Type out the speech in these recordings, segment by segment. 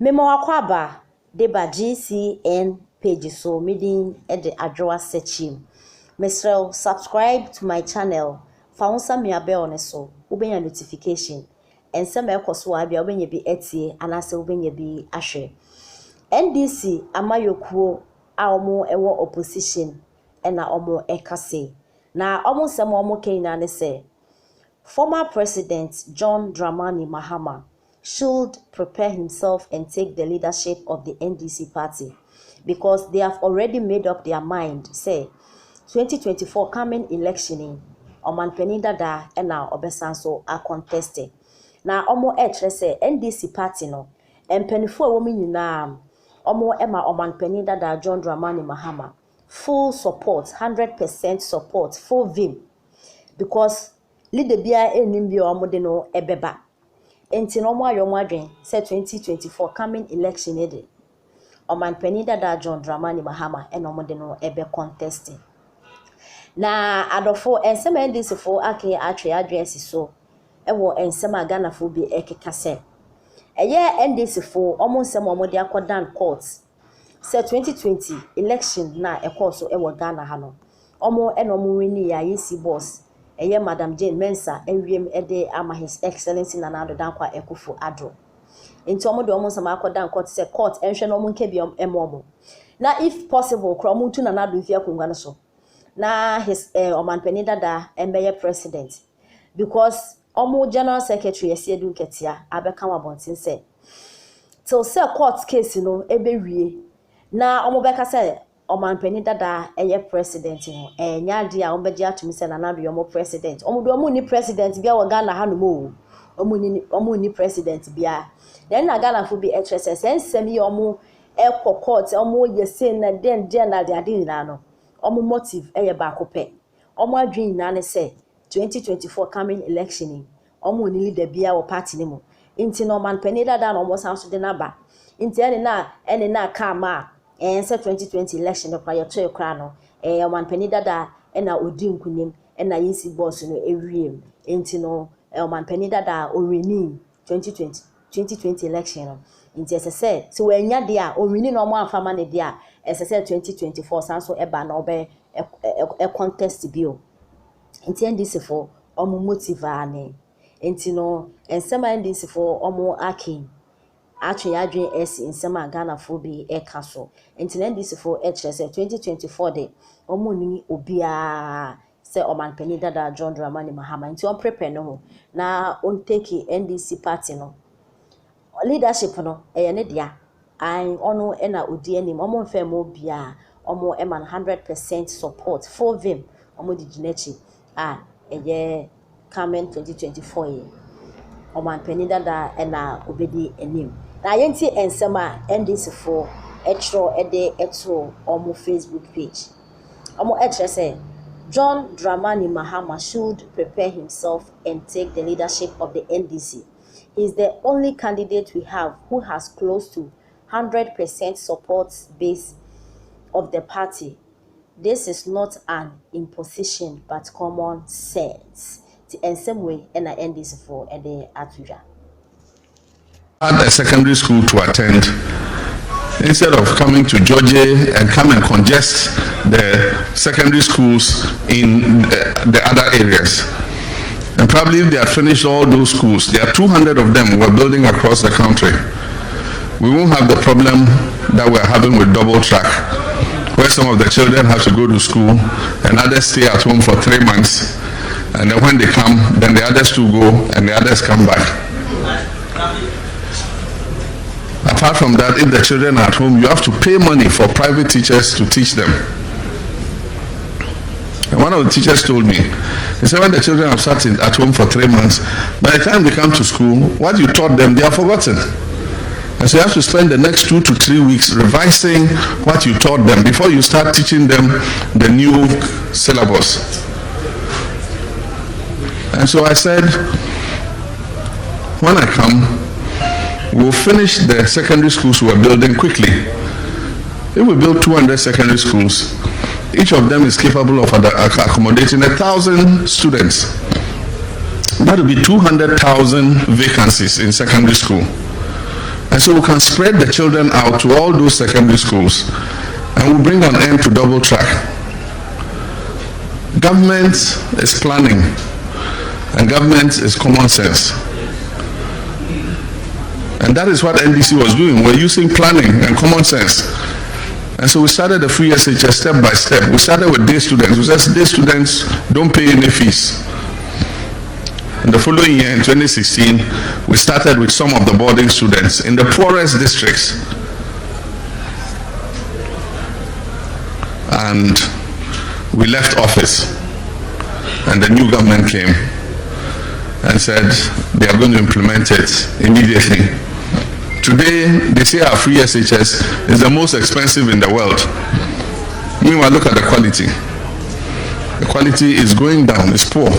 Memo akwaba deba GCN page so meeting at the adjoa searching. Mesrel subscribe to my channel. Found some ya bell on so ubenya notification. And some elkoswa abia ubenye bi etie and ase ubenye bi ashe. NDC amayokuo a omo ewo opposition ena omo ekase. Na omo sema omo keina ne se former President John Dramani Mahama should prepare himself and take the leadership of the NDC party because they have already made up their mind. Say 2024 coming election in Oman Penindada and now Obesanso are contested. Now omo say NDC party no and penifo woman na omo Emma Oman Penindada John Dramani Mahama full support, 100% support, full vim because leader bia enim bi omo de no ebeba. Enti no mo ayo mo adwen say 2024 coming election ede Oman Penindada John Dramani Mahama and omo de no ebe contesting. Na adofo ensem NDC fo ake atwe address so ewo ensem Ghana fo bi ekeka se eye NDC fo omo nsem omo de akodan court say 2020 election na ekoso ewo Ghana ha no omo enomo wini ya yesi boss eye Madam Jane Mensa enwiem ede ama His Excellency Nana Addo Dankwa Akufo-Addo enti omo de omo nsem akodan court say court enhwe no omo nke bi emomo na if possible kro omo tu Nana Addo fi akongwa no so na his Oman Penindada embeye president because omo general secretary Esiedu Ketia abeka wabontin say till say court case no ebewie na omo beka say Oman Penindada eye president no enya dia omo beji atumi say Nana Addo omo president omo do omo ni president bia wo Ghana ha no mo omo ni president bia then na Ghana fo bi HSS ensem ye omo court omo yese na den na de ade na no omo motive eye ba kope omo adwin na ne say 2024 coming election in omo ni leader bia wo party ni mo inti no Oman Penindada na omo sanso de na ba inti ene na kama say 2020 election no kwa yeto ekra no Oman Penindada ena odi nkunim ena yesi boss no ewiem inti no Oman Penindada oreni 2020 election no inti say so we nya de a oreni no omo afama ne de a say 2024 sanso eba na obe e contest bio inti NDC for omo motive ane inti no ensema NDC for omo akin atwe adwen ensema Ghana fo bi e kaso inti NDC for say 2024 de omo ni obia say Oman Penindada John Dramani Mahama inti on prepare no na on take NDC party no leadership no ne dia I ono ena odi anim omo mfa mo bia omo eman 100% support for them omo di ginechi eye coming 2024 ye Oman Penindada ena obedi anim na yenti ensema NDC for etro ede eto omo Facebook page omo etre say John Dramani Mahama should prepare himself and take the leadership of the NDC. He is the only candidate we have who has close to 100% support base of the party. This is not an imposition but common sense. In some way, and I end this for a day at Atuja. Had a secondary school to attend. Instead of coming to Georgia and come and congest the secondary schools in the other areas. And probably if they had finished all those schools, there are 200 of them we're building across the country. We won't have the problem that we're having with double track, where some of the children have to go to school and others stay at home for 3 months. And then when they come, then the others too go and the others come back. Apart from that, if the children are at home, you have to pay money for private teachers to teach them. And one of the teachers told me, he said when the children have sat at home for 3 months, by the time they come to school, what you taught them, they have forgotten. And so you have to spend the next 2 to 3 weeks revising what you taught them before you start teaching them the new syllabus. And so I said, when I come, we'll finish the secondary schools we're building quickly. If we build 200 secondary schools, each of them is capable of accommodating 1,000 students. That will be 200,000 vacancies in secondary school. And so we can spread the children out to all those secondary schools, and we'll bring an end to double track. Government is planning, and government is common sense. And that is what NDC was doing. We're using planning and common sense. And so we started the free SHS step by step. We started with day students. We said day students don't pay any fees. In the following year, in 2016, we started with some of the boarding students in the poorest districts. And we left office, and the new government came and said they are going to implement it immediately. Today, they say our free SHS is the most expensive in the world. Meanwhile, look at the quality. The quality is going down, it's poor.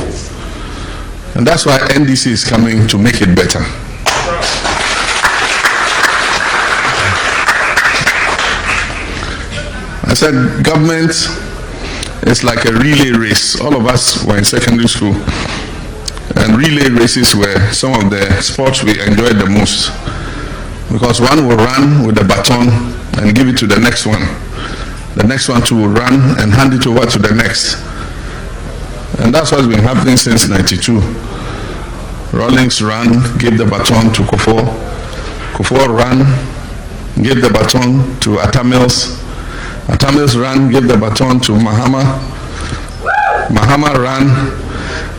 And that's why NDC is coming to make it better. I said government is like a relay race. All of us were in secondary school, and relay races were some of the sports we enjoyed the most, because one will run with the baton and give it to the next one. The next one too will run and hand it over to the next. And that's what's been happening since '92. Rawlings ran, gave the baton to Kufuor. Kufuor ran, gave the baton to Atta Mills. Atta Mills ran, gave the baton to Mahama. Mahama ran,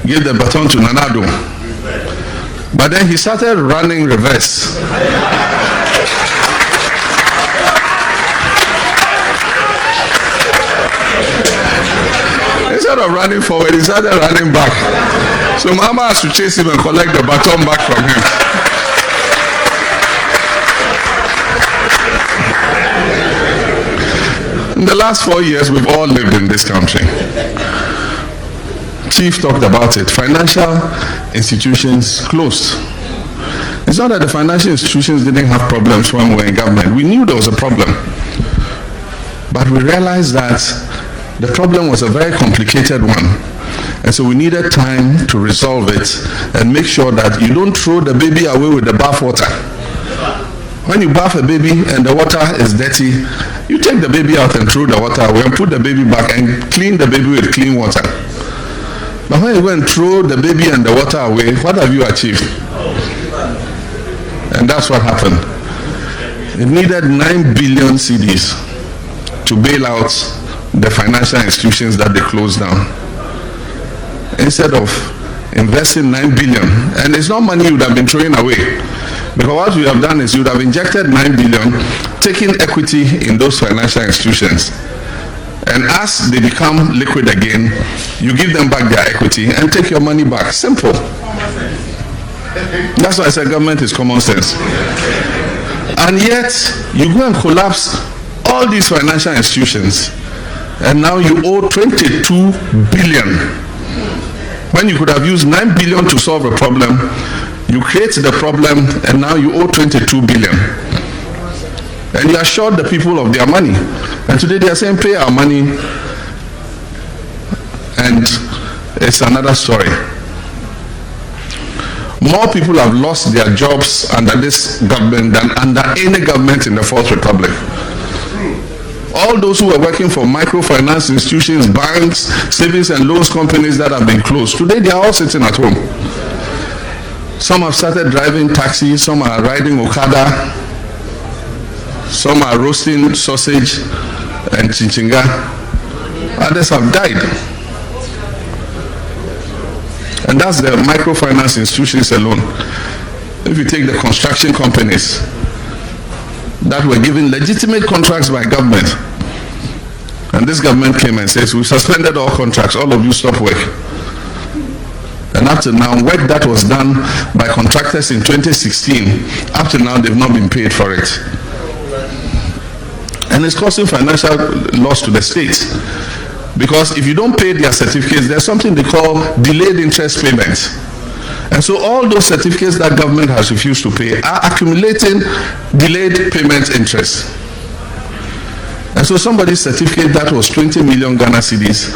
gave the baton to Nana Addo. But then he started running reverse. Instead of running forward, he started running back. So Mahama has to chase him and collect the baton back from him. In the last 4 years, we've all lived in this country. Chief talked about it. Financial institutions closed. It's not that the financial institutions didn't have problems when we were in government. We knew there was a problem. But we realized that the problem was a very complicated one. And so we needed time to resolve it and make sure that you don't throw the baby away with the bathwater. When you bath a baby and the water is dirty, you take the baby out and throw the water away and put the baby back and clean the baby with clean water. But when you go and throw the baby and the water away, what have you achieved? And that's what happened. It needed 9 billion cedis to bail out the financial institutions that they closed down. Instead of investing 9 billion, and it's not money you would have been throwing away, because what we have done is you would have injected 9 billion, taking equity in those financial institutions, and as they become liquid again, you give them back their equity and take your money back. Simple. That's why I said government is common sense. And yet you go and collapse all these financial institutions, and now you owe 22 billion. When you could have used 9 billion to solve a problem, you create the problem, and now you owe 22 billion. And you assured the people of their money. And today they are saying, pay our money. And it's another story. More people have lost their jobs under this government than under any government in the Fourth Republic. All those who were working for microfinance institutions, banks, savings and loans companies that have been closed, today they are all sitting at home. Some have started driving taxis, some are riding Okada, some are roasting sausage and chinchinga. Others have died. And that's the microfinance institutions alone. If you take the construction companies that were given legitimate contracts by government, and this government came and says, we suspended all contracts, all of you stop work. And up to now, work that was done by contractors in 2016, up to now they've not been paid for it. And it's causing financial loss to the state. Because if you don't pay their certificates, there's something they call delayed interest payments. And so all those certificates that government has refused to pay are accumulating delayed payment interest. And so somebody's certificate that was 20 million Ghana cedis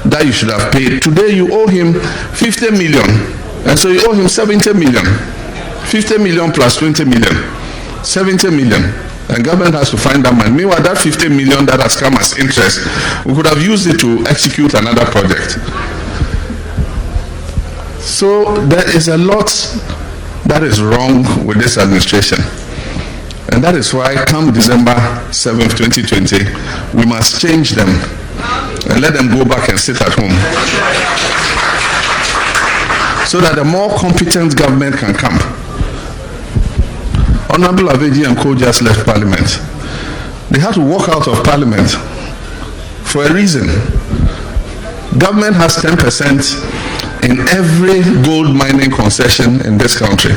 that you should have paid, today you owe him 50 million. And so you owe him 70 million. 50 million plus 20 million. 70 million. And government has to find that money. Meanwhile, that 50 million that has come as interest, we could have used it to execute another project. So there is a lot that is wrong with this administration. And that is why come December 7th, 2020, we must change them and let them go back and sit at home, so that a more competent government can come. Honorable Aveji and Co just left Parliament. They had to walk out of Parliament for a reason. Government has 10% in every gold mining concession in this country.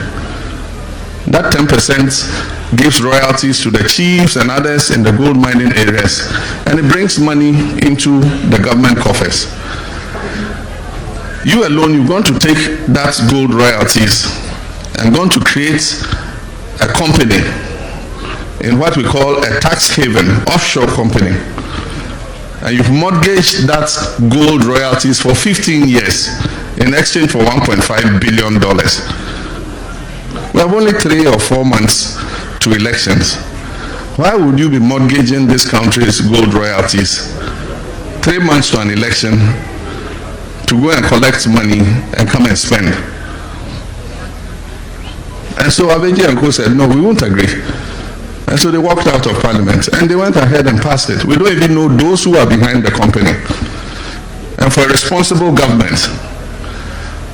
That 10% gives royalties to the chiefs and others in the gold mining areas, and it brings money into the government coffers. You alone, you're going to take that gold royalties and going to create a company in what we call a tax haven, offshore company. And you've mortgaged that gold royalties for 15 years in exchange for $1.5 billion. We have only 3 or 4 months to elections. Why would you be mortgaging this country's gold royalties 3 months to an election to go and collect money and come and spend? And so Aveji and Co said, no, we won't agree. And so they walked out of Parliament and they went ahead and passed it. We don't even know those who are behind the company. And for a responsible government,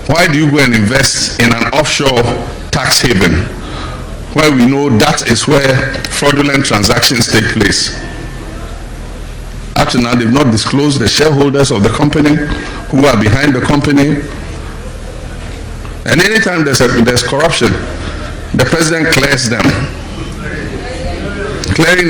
why do you go and invest in an offshore tax haven where we know that is where fraudulent transactions take place? Up to now, they've not disclosed the shareholders of the company, who are behind the company. And anytime there's corruption, the president clears them. Clearing